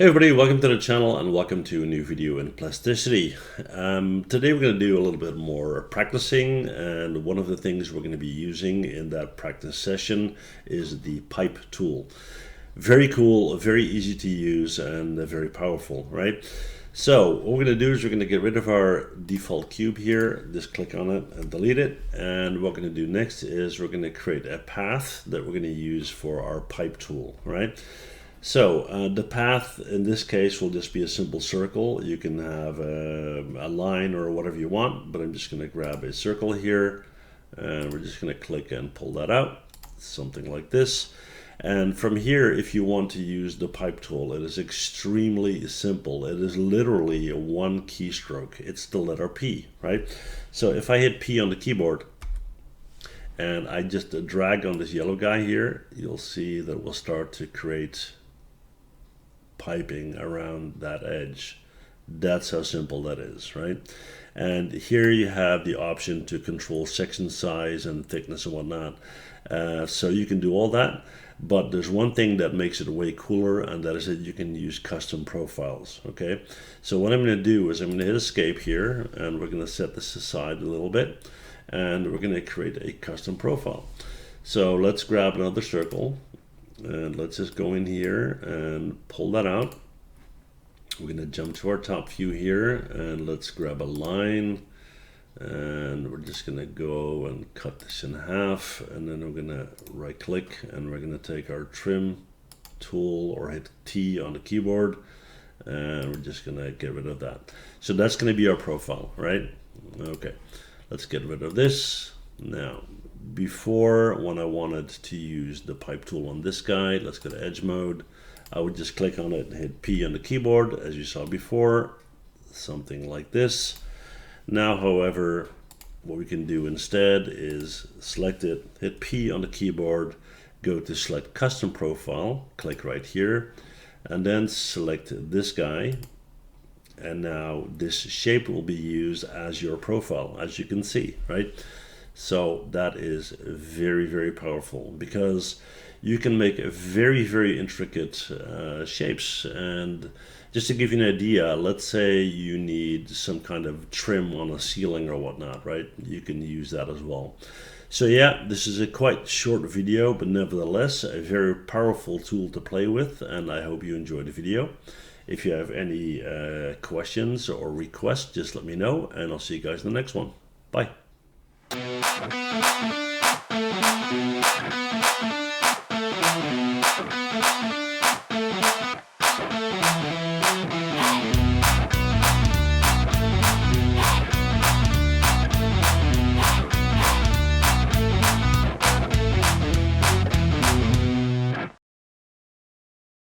Hey everybody, welcome to the channel and welcome to a new video in Plasticity. Today we're going to do a little bit more practicing, and one of the things we're going to be using in that practice session is the pipe tool. Very cool, very easy to use, and very powerful, right? So what we're going to do is we're going to get rid of our default cube here, just click on it and delete it, and what we're going to do next is we're going to create a path that we're going to use for our pipe tool, right? So the path in this case will just be a simple circle. You can have a line or whatever you want, but I'm just going to grab a circle here and we're just going to click and pull that out, something like this. And from here, if you want to use the pipe tool, it is extremely simple. It is literally one keystroke. It's the letter P, right? So if I hit P on the keyboard and I just drag on this yellow guy here, you'll see that we'll start to create piping around that edge. That's how simple that is, right? And here you have the option to control section size and thickness and whatnot. So you can do all that, but there's one thing that makes it way cooler, and that is that you can use custom profiles. Okay, so what I'm going to do is I'm going to hit escape here, and we're going to set this aside a little bit, and we're going to create a custom profile. So let's grab another circle, and let's just go in here and pull that out. We're going to jump to our top view here, and let's grab a line, and we're just going to go and cut this in half, and then we're going to right click and we're going to take our trim tool or hit T on the keyboard, and we're just going to get rid of that. So that's going to be our profile, right? Okay, let's get rid of this. Now, before, when I wanted to use the pipe tool on this guy, let's go to edge mode. I would just click on it and hit P on the keyboard, as you saw before, something like this. Now, however, what we can do instead is select it, hit P on the keyboard, go to select custom profile, click right here, and then select this guy. And now this shape will be used as your profile, as you can see, right? So that is very, very powerful, because you can make very intricate shapes. And just to give you an idea, let's say you need some kind of trim on a ceiling or whatnot, right? You can use that as well. So yeah, this is a quite short video, but nevertheless a very powerful tool to play with, and I hope you enjoyed the video. If you have any questions or requests, just let me know, and I'll see you guys in the next one. Bye.